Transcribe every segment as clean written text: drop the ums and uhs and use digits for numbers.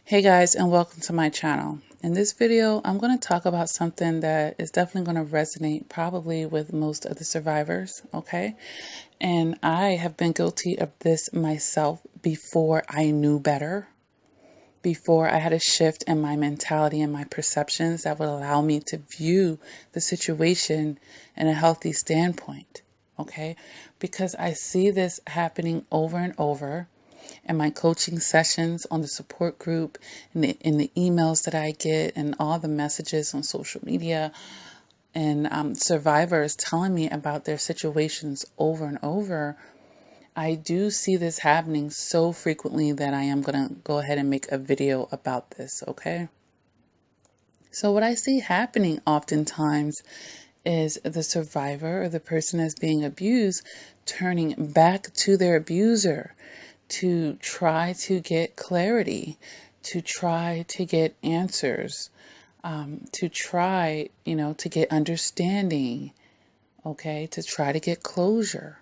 Hey guys, and welcome to my channel. In this video, I'm going to talk about something that is definitely going to resonate probably with most of the survivors, okay? And I have been guilty of this myself before I knew better, before I had a shift in my mentality and my perceptions that would allow me to view the situation in a healthy standpoint, okay? Because I see this happening over and over in my coaching sessions, on the support group, in the emails that I get, and all the messages on social media, and survivors telling me about their situations over and over. I do see this happening so frequently that I am going to go ahead and make a video about this, okay? So what I see happening oftentimes is the survivor or the person that's being abused turning back to their abuser to try to get clarity, to try to get answers, to try, to get understanding, okay, to try to get closure.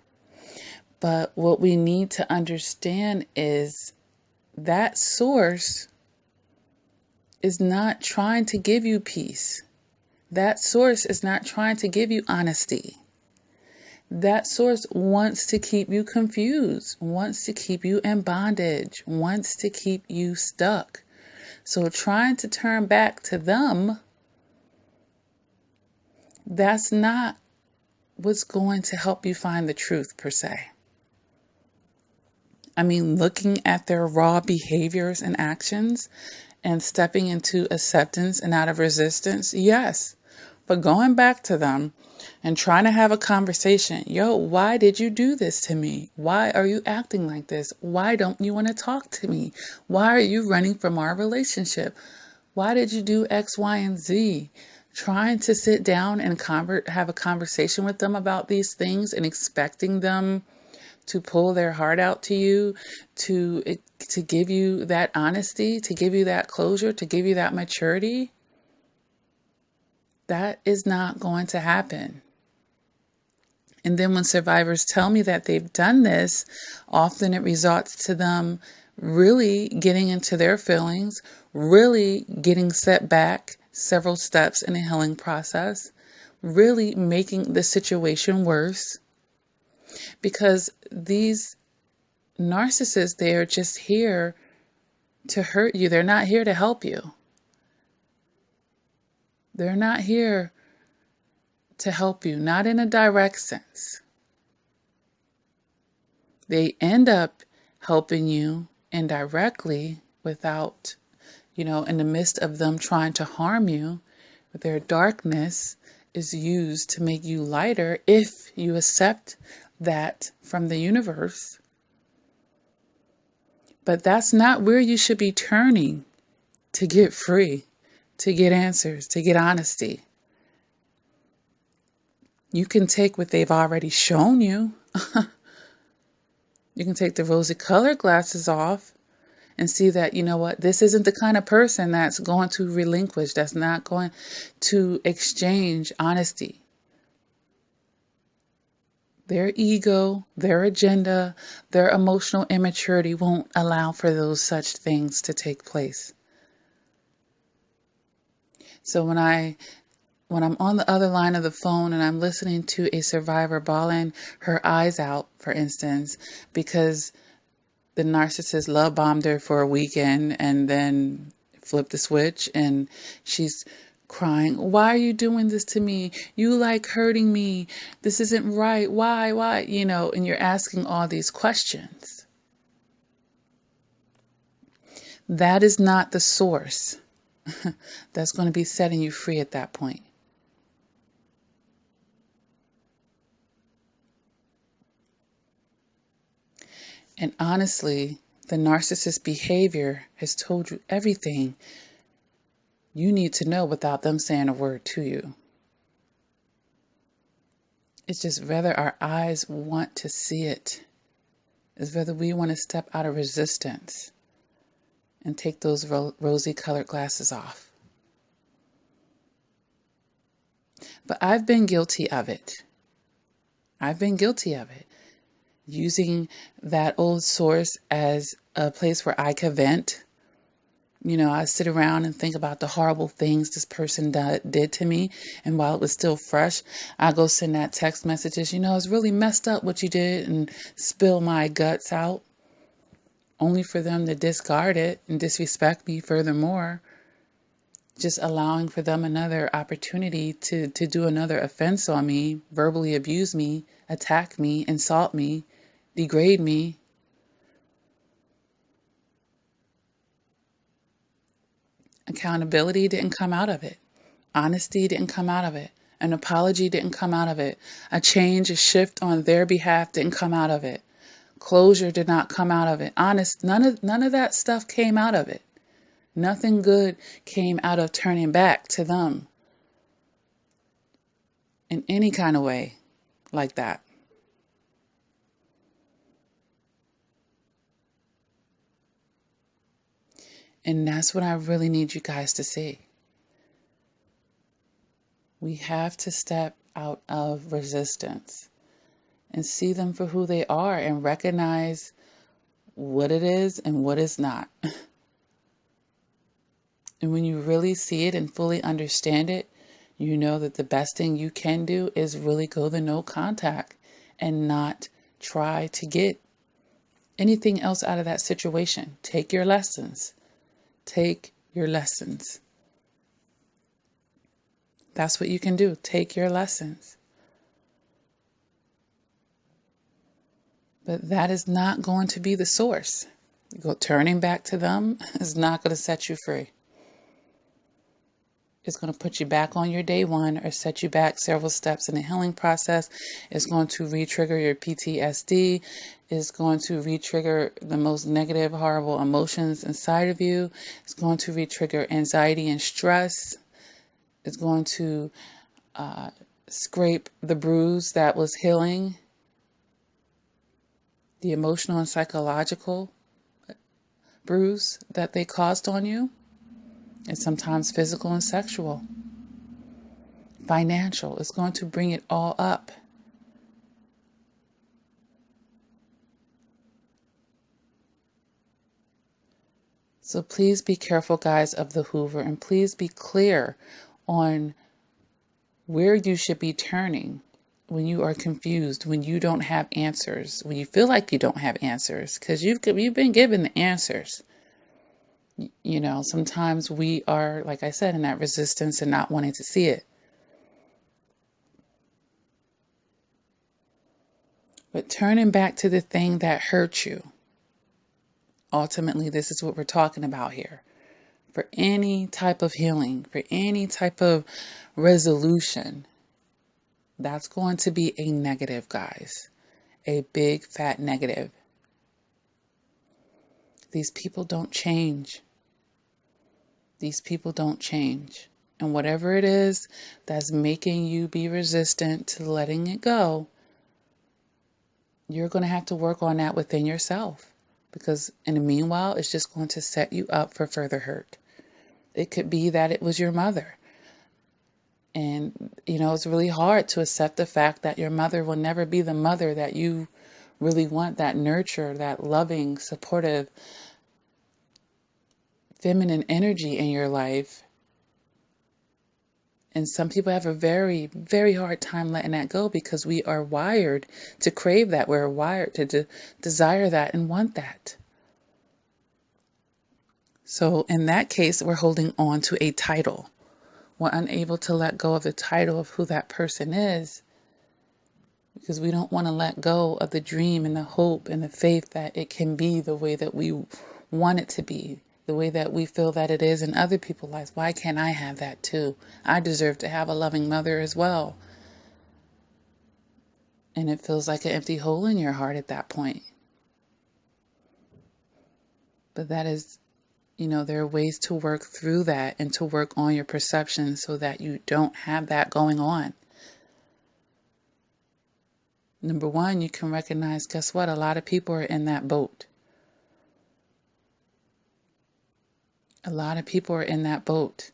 But what we need to understand is that source is not trying to give you peace. That source is not trying to give you honesty. That source wants to keep you confused, wants to keep you in bondage, wants to keep you stuck. So trying to turn back to them, that's not what's going to help you find the truth per se. I mean, looking at their raw behaviors and actions and stepping into acceptance and out of resistance, yes. But going back to them and trying to have a conversation, why did you do this to me? Why are you acting like this? Why don't you want to talk to me? Why are you running from our relationship? Why did you do X, Y, and Z? Trying to sit down and have a conversation with them about these things and expecting them to pull their heart out to you, to give you that honesty, to give you that closure, to give you that maturity, that is not going to happen. And then when survivors tell me that they've done this, often it results to them really getting into their feelings, really getting set back several steps in a healing process, really making the situation worse. Because these narcissists, they are just here to hurt you. They're not here to help you. They're not here to help you, not in a direct sense. They end up helping you indirectly without, in the midst of them trying to harm you. Their darkness is used to make you lighter if you accept that from the universe. But that's not where you should be turning to get free, to get answers, to get honesty. You can take what they've already shown you. You can take the rosy colored glasses off and see that, this isn't the kind of person that's going to relinquish, that's not going to exchange honesty. Their ego, their agenda, their emotional immaturity won't allow for those such things to take place. So when I'm on the other line of the phone and I'm listening to a survivor bawling her eyes out, for instance, because the narcissist love bombed her for a weekend and then flipped the switch and she's crying, why are you doing this to me? You like hurting me. This isn't right. Why? And you're asking all these questions. That is not the source that's going to be setting you free at that point. And honestly, the narcissist behavior has told you everything you need to know without them saying a word to you. It's just whether our eyes want to see it, is whether we want to step out of resistance and take those rosy colored glasses off. But I've been guilty of it. Using that old source as a place where I could vent, I sit around and think about the horrible things this person did to me. And while it was still fresh, I go send that text messages, it's really messed up what you did, and spill my guts out, only for them to discard it and disrespect me furthermore. Just allowing for them another opportunity to do another offense on me, verbally abuse me, attack me, insult me, degrade me. Accountability didn't come out of it. Honesty didn't come out of it. An apology didn't come out of it. A change, a shift on their behalf didn't come out of it. Closure did not come out of it. None of that stuff came out of it. Nothing good came out of turning back to them in any kind of way like that. And that's what I really need you guys to see. We have to step out of resistance and see them for who they are and recognize what it is and what it's not. And when you really see it and fully understand it, you know that the best thing you can do is really go the no contact and not try to get anything else out of that situation. Take your lessons. Take your lessons. That's what you can do. Take your lessons. But that is not going to be the source. Turning back to them is not going to set you free. It's going to put you back on your day one or set you back several steps in the healing process. It's going to re-trigger your PTSD. It's going to re-trigger the most negative, horrible emotions inside of you. It's going to re-trigger anxiety and stress. It's going to scrape the bruise that was healing, the emotional and psychological bruise that they caused on you. And sometimes physical and sexual, financial. It's going to bring it all up. So please be careful, guys, of the Hoover, and please be clear on where you should be turning when you are confused, when you don't have answers, when you feel like you don't have answers, because you've been given the answers. Sometimes we are, like I said, in that resistance and not wanting to see it. But turning back to the thing that hurt you, ultimately, this is what we're talking about here. For any type of healing, for any type of resolution, that's going to be a negative, guys. A big, fat negative. These people don't change. These people don't change. And whatever it is that's making you be resistant to letting it go, you're going to have to work on that within yourself. Because in the meanwhile, it's just going to set you up for further hurt. It could be that it was your mother. And, it's really hard to accept the fact that your mother will never be the mother that you really want, that nurture, that loving, supportive, feminine energy in your life. And some people have a very, very hard time letting that go because we are wired to crave that. We're wired to desire that and want that. So in that case, we're holding on to a title. We're unable to let go of the title of who that person is because we don't want to let go of the dream and the hope and the faith that it can be the way that we want it to be, the way that we feel that it is in other people's lives. Why can't I have that too? I deserve to have a loving mother as well. And it feels like an empty hole in your heart at that point. But that is, there are ways to work through that and to work on your perception so that you don't have that going on. Number one, you can recognize, guess what? A lot of people are in that boat. A lot of people are in that boat.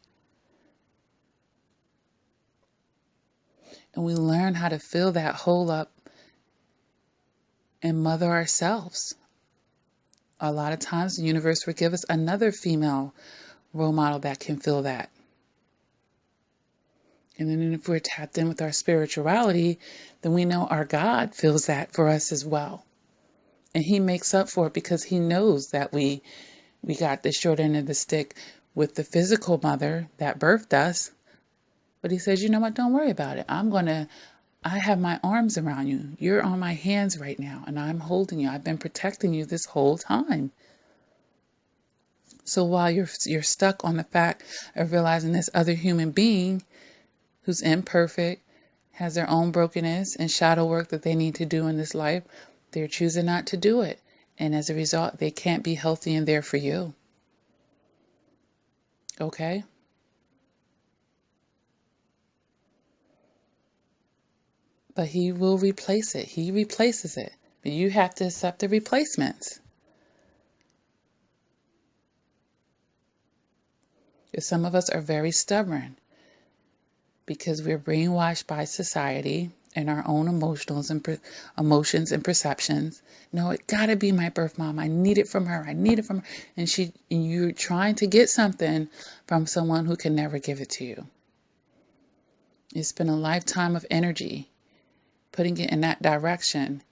And we learn how to fill that hole up and mother ourselves. A lot of times the universe will give us another female role model that can feel that. And then if we're tapped in with our spirituality, then we know our God feels that for us as well. And he makes up for it because he knows that we got the short end of the stick with the physical mother that birthed us. But he says, you know what? Don't worry about it. I have my arms around you. You're on my hands right now, and I'm holding you. I've been protecting you this whole time. So while you're stuck on the fact of realizing this other human being who's imperfect, has their own brokenness and shadow work that they need to do in this life, they're choosing not to do it. And as a result, they can't be healthy and there for you. Okay? But he will replace it. He replaces it. But you have to accept the replacements. Because some of us are very stubborn because we're brainwashed by society and our own emotions and perceptions. No, it gotta be my birth mom. I need it from her. I need it from her. And you're trying to get something from someone who can never give it to you. You spend a lifetime of energy putting it in that direction,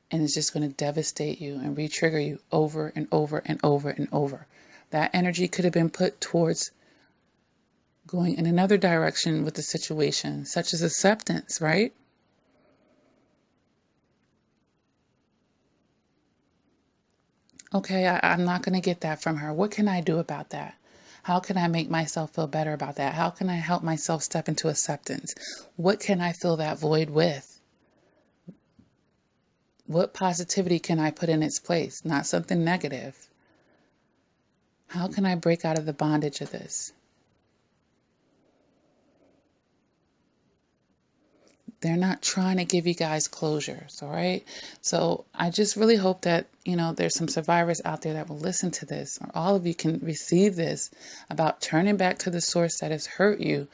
and it's just going to devastate you and re-trigger you over and over and over and over. That energy could have been put towards going in another direction with the situation, such as acceptance, right? Okay, I'm not going to get that from her. What can I do about that? How can I make myself feel better about that? How can I help myself step into acceptance? What can I fill that void with? What positivity can I put in its place? Not something negative. How can I break out of the bondage of this? They're not trying to give you guys closures, all right? So I just really hope that, there's some survivors out there that will listen to this, or all of you can receive this about turning back to the source that has hurt you,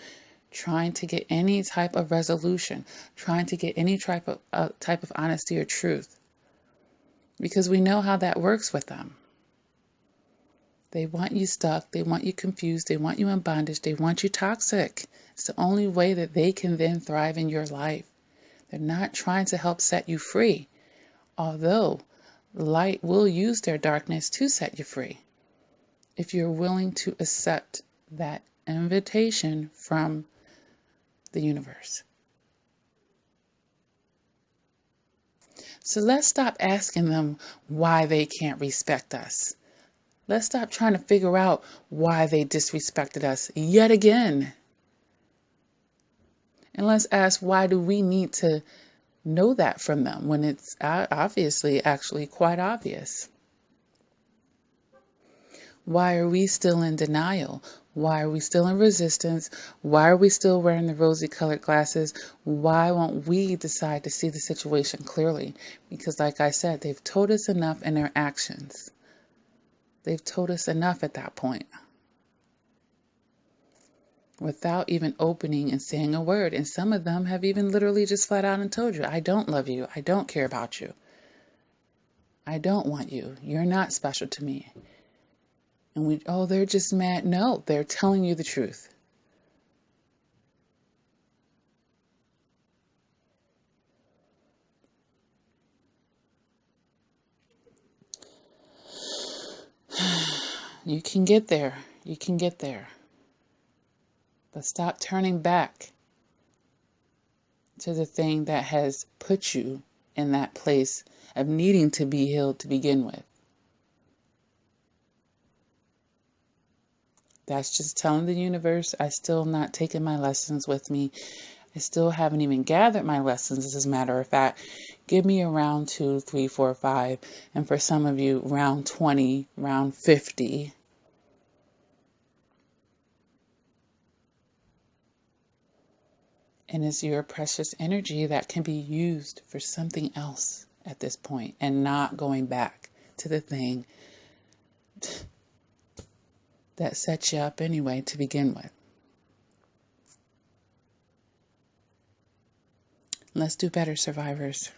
trying to get any type of resolution, trying to get any type of honesty or truth. Because we know how that works with them. They want you stuck. They want you confused. They want you in bondage. They want you toxic. It's the only way that they can then thrive in your life. They're not trying to help set you free, although light will use their darkness to set you free if you're willing to accept that invitation from the universe. So let's stop asking them why they can't respect us. Let's stop trying to figure out why they disrespected us yet again. And let's ask, why do we need to know that from them when it's obviously actually quite obvious? Why are we still in denial? Why are we still in resistance? Why are we still wearing the rosy colored glasses? Why won't we decide to see the situation clearly? Because like I said, they've told us enough in their actions. They've told us enough at that point without even opening and saying a word. And some of them have even literally just flat out and told you, I don't love you. I don't care about you. I don't want you. You're not special to me. And they're just mad. No, they're telling you the truth. You can get there. You can get there. But stop turning back to the thing that has put you in that place of needing to be healed to begin with. That's just telling the universe I still not taking my lessons with me. I still haven't even gathered my lessons, as a matter of fact. Give me a round 2, 3, 4, 5, and for some of you, round 20, round 50. And it's your precious energy that can be used for something else at this point and not going back to the thing that set you up anyway to begin with. Let's do better, survivors.